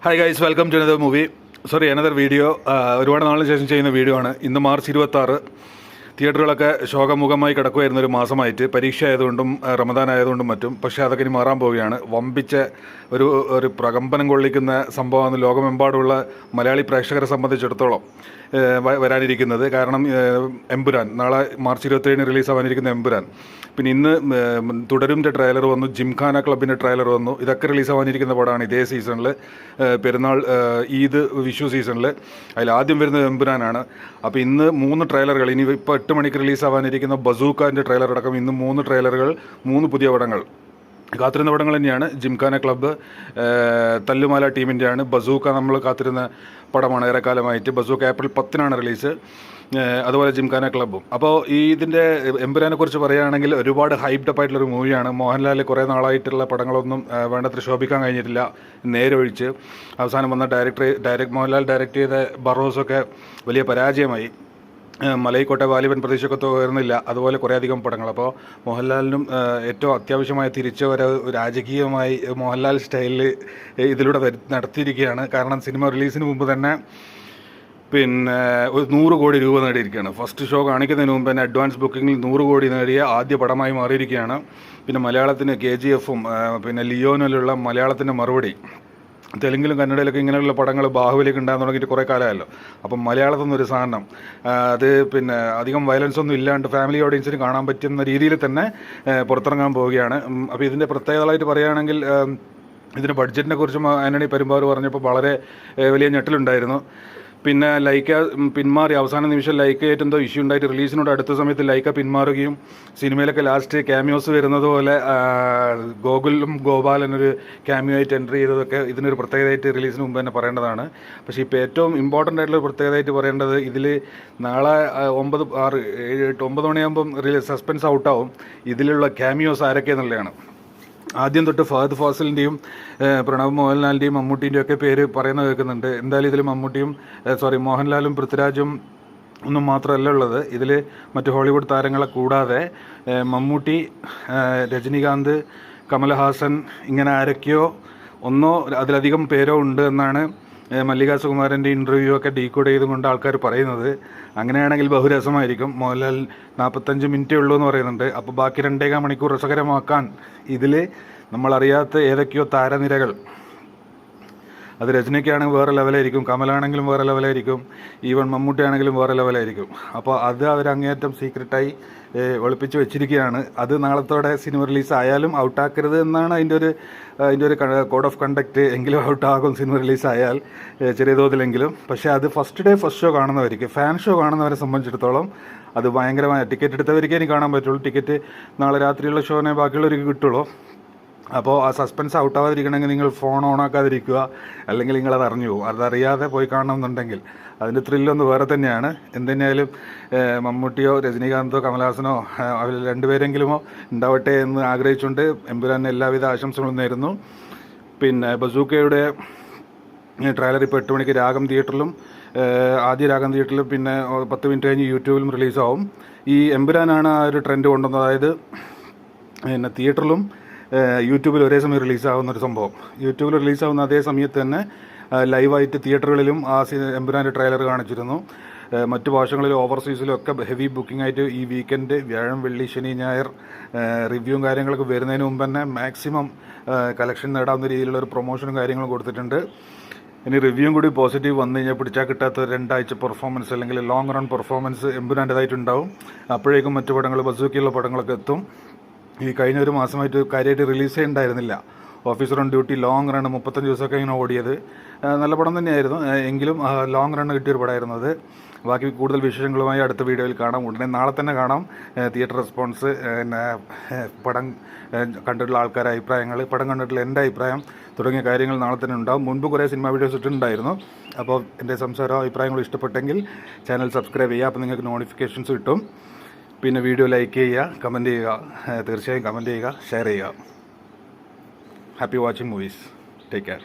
Hi guys, welcome to another movie. Another video. ഒരുപാട് നാളിന് ശേഷം ചെയ്യുന്ന വീഡിയോ ആണ്. ഇന്ന് മാർച്ച് 26. തിയേറ്ററുകളൊക്കെ ശോകമുഖമായി കിടക്കുമായിരുന്ന ഒരു മാസമായിട്ട്, പരീക്ഷ ആയതുകൊണ്ടും റമദാൻ ആയതുകൊണ്ടും മറ്റും. പക്ഷേ അതൊക്കെ ഇനി മാറാൻ പോവുകയാണ്. വമ്പിച്ച ഒരു പ്രകമ്പനം കൊള്ളിക്കുന്ന സംഭവമാണ് ലോകമെമ്പാടുമുള്ള മലയാളി പ്രേക്ഷകരെ സംബന്ധിച്ചിടത്തോളം വരാനിരിക്കുന്നത്. കാരണം എമ്പുരാൻ നാളെ മാർച്ച് 27 റിലീസാവാനിരിക്കുന്ന എമ്പുരാൻ, പിന്നെ ഇന്ന് തുടരുംൻ്റെ ട്രെയിലർ വന്നു, ജിംഖാന ക്ലബിൻ്റെ ട്രെയിലർ വന്നു. ഇതൊക്കെ റിലീസാവാനിരിക്കുന്ന പടമാണ് ഇതേ സീസണിൽ, പെരുന്നാൾ, ഈദ്, വിഷു സീസണിൽ. അതിൽ ആദ്യം വരുന്നത് എമ്പുരാനാണ്. അപ്പോൾ ഇന്ന് 3 ട്രെയിലറുകൾ, ഇനി ഇപ്പോൾ 8 മണിക്ക് റിലീസാവാനിരിക്കുന്ന ബസൂക്കാൻ്റെ ട്രെയിലർ അടക്കം ഇന്ന് 3 ട്രെയിലറുകൾ, 3 പുതിയ പടങ്ങൾ. കാത്തിരുന്ന പടങ്ങൾ തന്നെയാണ്. ജിംഖാന ക്ലബ്ബ് തല്ലുമാല ടീമിൻ്റെയാണ്. ബസൂക്ക നമ്മൾ കാത്തിരുന്ന പടമാണ് ഏറെക്കാലമായിട്ട്. Bazooka April 10 release. അതുപോലെ ജിംഖാന ക്ലബ്ബും. അപ്പോൾ ഇതിൻ്റെ എമ്പുരാനെ കുറിച്ച് പറയുകയാണെങ്കിൽ ഒരുപാട് ഹൈപ്ഡ് ആയിട്ടുള്ളൊരു മൂവിയാണ്. മോഹൻലാൽ കുറേ നാളായിട്ടുള്ള പടങ്ങളൊന്നും വേണ്ടത്ര ശോഭിക്കാൻ കഴിഞ്ഞിട്ടില്ല, നേരൊഴിച്ച്. അവസാനം വന്ന മോഹൻലാൽ ഡയറക്റ്റ് ചെയ്ത ബറോസൊക്കെ വലിയ പരാജയമായി. മലൈക്കോട്ടെ, വാലിബൻ പ്രതീക്ഷയൊക്കെ ഉയർന്നില്ല. അതുപോലെ കുറേയധികം പടങ്ങൾ. അപ്പോൾ മോഹൻലാലിനും ഏറ്റവും അത്യാവശ്യമായ തിരിച്ചുവരവ് രാജകീയമായി മോഹൻലാൽ സ്റ്റൈലിൽ ഇതിലൂടെ നടത്തിയിരിക്കുകയാണ്. കാരണം സിനിമ റിലീസിന് മുമ്പ് തന്നെ പിന്നെ ഒരു 100 കോടി രൂപ നേടിയിരിക്കുകയാണ്. ഫസ്റ്റ് ഷോ കാണിക്കുന്നതിന് മുമ്പ് തന്നെ അഡ്വാൻസ് ബുക്കിങ്ങിൽ 100 കോടി നേടിയ ആദ്യ പടമായി മാറിയിരിക്കുകയാണ്. പിന്നെ മലയാളത്തിന് KGF-ഉം പിന്നെ ലിയോനിലുള്ള മലയാളത്തിൻ്റെ മറുപടി, തെലുങ്കിലും കന്നഡയിലൊക്കെ ഇങ്ങനെയുള്ള പടങ്ങൾ ബാഹുബലിയൊക്കെ ഉണ്ടാകാൻ തുടങ്ങിയിട്ട് കുറേ കാലമായല്ലോ. അപ്പം മലയാളത്തിൽ നിന്നൊരു സാധനം അത് പിന്നെ അധികം വയലൻസ് ഒന്നും ഇല്ലാണ്ട് ഫാമിലി ഓഡിയൻസിന് കാണാൻ പറ്റുന്ന രീതിയിൽ തന്നെ പുറത്തിറങ്ങാൻ പോവുകയാണ്. അപ്പോൾ ഇതിൻ്റെ പ്രത്യേകതകളായിട്ട് പറയുകയാണെങ്കിൽ ഇതിൻ്റെ ബഡ്ജറ്റിനെ കുറിച്ചും ആന്റണി പെരുമ്പാവൂർ പറഞ്ഞപ്പോൾ വളരെ വലിയ ഞെട്ടലുണ്ടായിരുന്നു. പിന്നെ ലൈക്ക പിന്മാറി, അവസാന നിമിഷം ലൈക്കയായിട്ട് എന്തോ ഇഷ്യൂ ഉണ്ടായിട്ട് റിലീസിനോട് അടുത്ത സമയത്ത് ലൈക്ക പിന്മാറുകയും സിനിമയിലൊക്കെ ലാസ്റ്റ് ക്യാമിയോസ് വരുന്നത് പോലെ ഗോകുലും ഗോപാലനൊരു ക്യാമിയോ ആയിട്ട് എൻട്രി ചെയ്തതൊക്കെ ഇതിനൊരു പ്രത്യേകതയായിട്ട് റിലീസിന് മുമ്പ് തന്നെ പറയേണ്ടതാണ്. പക്ഷേ ഇപ്പോൾ ഏറ്റവും ഇമ്പോർട്ടൻ്റ് ആയിട്ടുള്ള പ്രത്യേകതയായിട്ട് പറയേണ്ടത്, ഇതിൽ നാളെ 9, 6, 7, 8, 9 മണിയാകുമ്പം സസ്പെൻസ് ഔട്ടാവും ഇതിലുള്ള ക്യാമിയോസ് ആരൊക്കെയെന്നുള്ളതാണ്. ആദ്യം തൊട്ട് ഫഹദ് ഫാസിലിൻ്റെയും പ്രണവ് മോഹൻലാലിൻ്റെയും മമ്മൂട്ടീൻ്റെയും ഒക്കെ പേര് പറയുന്നത് കേൾക്കുന്നുണ്ട്. എന്തായാലും ഇതിൽ മോഹൻലാലും പൃഥ്വിരാജും ഒന്നും മാത്രമല്ല ഉള്ളത്. ഇതിൽ മറ്റ് ഹോളിവുഡ് താരങ്ങളെ കൂടാതെ മമ്മൂട്ടി, രജനികാന്ത്, കമൽഹാസൻ, ഇങ്ങനെ ആരൊക്കെയോ ഒന്നോ അതിലധികം പേരോ ഉണ്ട് എന്നാണ് മല്ലിക സുകുമാരൻ്റെ ഇൻ്റർവ്യൂ ഒക്കെ ഡീകോഡ് ചെയ്തുകൊണ്ട് ആൾക്കാർ പറയുന്നത്. അങ്ങനെയാണെങ്കിൽ ബഹുരസമായിരിക്കും. മോഹൻലാൽ 45 മിനിറ്റേ ഉള്ളൂ എന്ന് പറയുന്നുണ്ട്. അപ്പോൾ ബാക്കി 2.25 മണിക്കൂർ രസകരമാക്കാൻ ഇതിൽ നമ്മളറിയാത്ത ഏതൊക്കെയോ താരനിരകൾ, അത് രജനിക്കാണെങ്കിൽ വേറെ ലെവലായിരിക്കും, കമലാണെങ്കിലും വേറെ ലെവലായിരിക്കും, ഈവൻ മമ്മൂട്ടി ആണെങ്കിലും വേറെ ലെവലായിരിക്കും. അപ്പോൾ അത് അവരങ്ങേറ്റം സീക്രട്ടായി ഒളിപ്പിച്ച് വെച്ചിരിക്കുകയാണ്. അത് നാളത്തോടെ സിനിമ റിലീസ് ആയാലും ഔട്ടാക്കരുത് എന്നാണ് അതിൻ്റെ ഒരു കോഡ് ഓഫ് കണ്ടക്റ്റ്. എങ്കിലും ഔട്ടാകും സിനിമ റിലീസായാൽ, ചെറിയ തോതിലെങ്കിലും. പക്ഷേ അത് ഫസ്റ്റ് ഡേ ഫസ്റ്റ് ഷോ കാണുന്നവർക്ക്, ഫാൻ ഷോ കാണുന്നവരെ സംബന്ധിച്ചിടത്തോളം അത് ഭയങ്കരമായ, ടിക്കറ്റ് എടുത്തവർക്കേ ഇനി കാണാൻ പറ്റുള്ളൂ. ടിക്കറ്റ് നാളെ രാത്രിയുള്ള ഷോനെ ബാക്കിയുള്ളവർക്ക് കിട്ടുള്ളൂ. അപ്പോൾ ആ സസ്പെൻസ് ഔട്ടാവാതിരിക്കണമെങ്കിൽ നിങ്ങൾ ഫോൺ ഓണാക്കാതിരിക്കുക, അല്ലെങ്കിൽ നിങ്ങളത് അറിഞ്ഞു പോകും. അതറിയാതെ പോയി കാണണമെന്നുണ്ടെങ്കിൽ അതിൻ്റെ ത്രില്ലൊന്ന് വേറെ തന്നെയാണ്. എന്തുതന്നെയായാലും മമ്മൂട്ടിയോ രജനീകാന്തോ കമൽഹാസനോ അവർ രണ്ടുപേരെങ്കിലുമോ ഉണ്ടാവട്ടെ എന്ന് ആഗ്രഹിച്ചുകൊണ്ട് എമ്പുരാന് എല്ലാവിധ ആശംസകളും നേരുന്നു. പിന്നെ ബസൂക്കയുടെ ട്രെയിലർ ഇപ്പോൾ 8 മണിക്ക് രാഗം തിയേറ്ററിലും, ആദ്യ രാഗം തിയേറ്ററിലും, പിന്നെ 10 മിനിറ്റ് കഴിഞ്ഞ് യൂട്യൂബിലും റിലീസാവും. ഈ എമ്പുരാനാണ് ആ ഒരു ട്രെൻഡ് കൊണ്ടുവന്നത്. അതായത് പിന്നെ തിയേറ്ററിലും യൂട്യൂബിൽ ഒരേ സമയം റിലീസാവുന്നൊരു സംഭവം. യൂട്യൂബിൽ റിലീസാവുന്ന അതേ സമയത്ത് തന്നെ ലൈവായിട്ട് തിയേറ്ററുകളിലും ആ എമ്പുരാൻ്റെ ട്രെയിലർ കാണിച്ചിരുന്നു. മറ്റു ഭാഷകളിലും ഓവർസീസിലും ഒക്കെ ഹെവി ബുക്കിംഗ് ആയിട്ട് ഈ വീക്കെൻഡ്, വ്യാഴം, വെള്ളി, ശനി, ഞായർ റിവ്യൂവും കാര്യങ്ങളൊക്കെ വരുന്നതിന് മുമ്പ് തന്നെ മാക്സിമം കളക്ഷൻ നേടാവുന്ന രീതിയിലുള്ള ഒരു പ്രൊമോഷനും കാര്യങ്ങളും കൊടുത്തിട്ടുണ്ട്. ഇനി റിവ്യൂവും കൂടി പോസിറ്റീവ് വന്നു കഴിഞ്ഞാൽ പിടിച്ചാൽ കിട്ടാത്ത 2 ആഴ്ച പെർഫോമൻസ് അല്ലെങ്കിൽ ലോങ് റൺ പെർഫോമൻസ് എമ്പുരാൻ്റെതായിട്ടുണ്ടാവും. അപ്പോഴേക്കും മറ്റു പടങ്ങൾ, ബസൂക്കിയുള്ള പടങ്ങളൊക്കെ എത്തും. ഈ കഴിഞ്ഞ ഒരു മാസമായിട്ട് കാര്യമായിട്ട് റിലീസ് ചെയ്യണ്ടായിരുന്നില്ല. Officer on duty long run 35 ദിവസമൊക്കെ ഇങ്ങനെ ഓടിയത് നല്ല പടം തന്നെയായിരുന്നു. എങ്കിലും ലോങ് റൺ കിട്ടിയൊരു പടമായിരുന്നു അത്. ബാക്കി കൂടുതൽ വിശേഷങ്ങളുമായി അടുത്ത വീഡിയോയിൽ കാണാം. ഉടനെ നാളെ തന്നെ കാണാം. തിയേറ്റർ റെസ്പോൺസ്, പിന്നെ പടം കണ്ടിട്ടുള്ള ആൾക്കാരുടെ അഭിപ്രായങ്ങൾ, പടം കണ്ടിട്ടുള്ള എൻ്റെ അഭിപ്രായം തുടങ്ങിയ കാര്യങ്ങൾ നാളെ തന്നെ ഉണ്ടാവും. മുൻപ് കുറേ സിനിമ വീഡിയോസ് ഇട്ടിട്ടുണ്ടായിരുന്നു. അപ്പോൾ എൻ്റെ സംസാരവും അഭിപ്രായങ്ങളും ഇഷ്ടപ്പെട്ടെങ്കിൽ ചാനൽ സബ്സ്ക്രൈബ് ചെയ്യുക. അപ്പോൾ നിങ്ങൾക്ക് നോട്ടിഫിക്കേഷൻസ് കിട്ടും. പിന്നെ വീഡിയോ ലൈക്ക് ചെയ്യുക, കമൻറ്റ് ചെയ്യുക, തീർച്ചയായും കമൻറ്റ് ചെയ്യുക, ഷെയർ ചെയ്യുക. Happy watching movies. Take care.